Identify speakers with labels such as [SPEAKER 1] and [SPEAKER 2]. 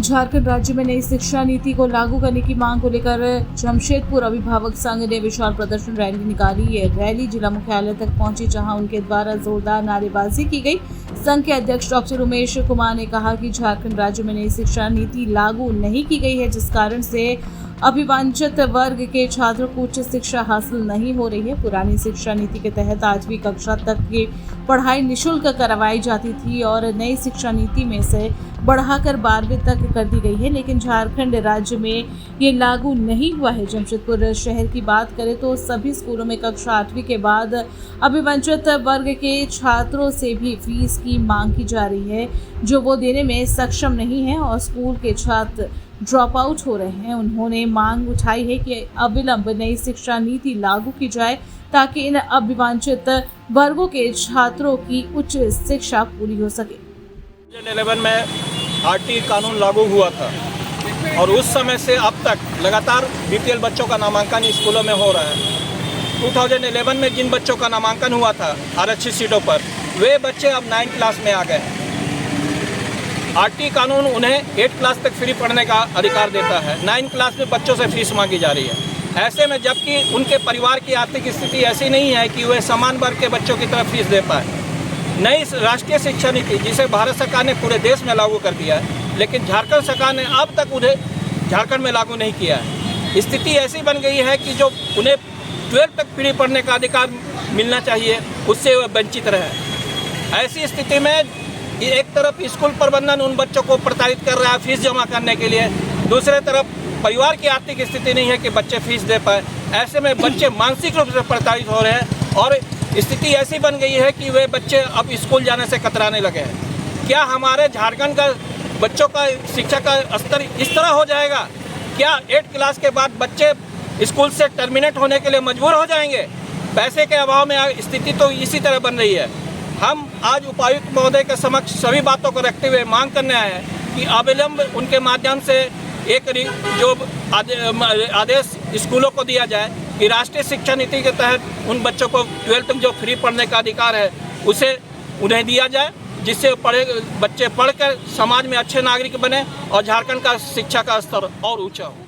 [SPEAKER 1] झारखंड राज्य में नई शिक्षा नीति को लागू करने की मांग को लेकर जमशेदपुर अभिभावक संघ ने विशाल प्रदर्शन रैली निकाली। ये रैली जिला मुख्यालय तक पहुंची, जहां उनके द्वारा जोरदार नारेबाजी की गई। संघ के अध्यक्ष डॉक्टर उमेश कुमार ने कहा कि झारखंड राज्य में नई शिक्षा नीति लागू नहीं की गई है, जिस कारण से अभिवंचित वर्ग के छात्रों को उच्च शिक्षा हासिल नहीं हो रही है। पुरानी शिक्षा नीति के तहत 8वीं कक्षा तक की पढ़ाई निःशुल्क करवाई जाती थी और नई शिक्षा नीति में से बढ़ाकर 12वीं तक कर दी गई है, लेकिन झारखंड राज्य में ये लागू नहीं हुआ है। जमशेदपुर शहर की बात करें तो सभी स्कूलों में कक्षा 8वीं के बाद अभिवंचित वर्ग के छात्रों से भी फीस की मांग की जा रही है, जो वो देने में सक्षम नहीं है और स्कूल के छात्र ड्रॉप आउट हो रहे हैं। उन्होंने मांग उठाई है कि अविलंब नई शिक्षा नीति लागू की जाए, ताकि इन अभिवंचित वर्गों के छात्रों की उच्च शिक्षा पूरी हो सके।
[SPEAKER 2] 2011 में आरटी कानून लागू हुआ था और उस समय से अब तक लगातार बीपीएल बच्चों का नामांकन स्कूलों में हो रहा है। 2011 में जिन बच्चों का नामांकन हुआ था आरक्षित सीटों पर, वे बच्चे अब 9th क्लास में आ गए हैं। आरटी कानून उन्हें 8th क्लास तक फ्री पढ़ने का अधिकार देता है। 9th क्लास में बच्चों से फीस मांगी जा रही है। ऐसे में जबकि उनके परिवार की आर्थिक स्थिति ऐसी नहीं है कि वे समान वर्ग के बच्चों की तरफ फीस दे पाए। नई राष्ट्रीय शिक्षा नीति, जिसे भारत सरकार ने पूरे देश में लागू कर दिया है, लेकिन झारखंड सरकार ने अब तक उन्हें झारखंड में लागू नहीं किया है। स्थिति ऐसी बन गई है कि जो उन्हें 12th तक फ्री पढ़ने का अधिकार मिलना चाहिए, उससे वे वंचित रहे। ऐसी स्थिति में एक तरफ स्कूल प्रबंधन उन बच्चों को प्रताड़ित कर रहा है फीस जमा करने के लिए, दूसरे तरफ परिवार की आर्थिक स्थिति नहीं है कि बच्चे फीस दे पाए। ऐसे में बच्चे मानसिक रूप से प्रताड़ित हो रहे हैं और स्थिति ऐसी बन गई है कि वे बच्चे अब स्कूल जाने से कतराने लगे हैं। क्या हमारे झारखंड का बच्चों का शिक्षा का स्तर इस तरह हो जाएगा? क्या 8th क्लास के बाद बच्चे स्कूल से टर्मिनेट होने के लिए मजबूर हो जाएंगे? पैसे के अभाव में स्थिति तो इसी तरह बन रही है। हम आज उपायुक्त महोदय के समक्ष सभी बातों को रखते हुए मांग करने आए हैं कि अविलंब उनके माध्यम से एक जो आदेश स्कूलों को दिया जाए कि राष्ट्रीय शिक्षा नीति के तहत उन बच्चों को 12th तक जो फ्री पढ़ने का अधिकार है उसे उन्हें दिया जाए, जिससे बच्चे पढ़कर समाज में अच्छे नागरिक बने और झारखंड का शिक्षा का स्तर और ऊंचा हो।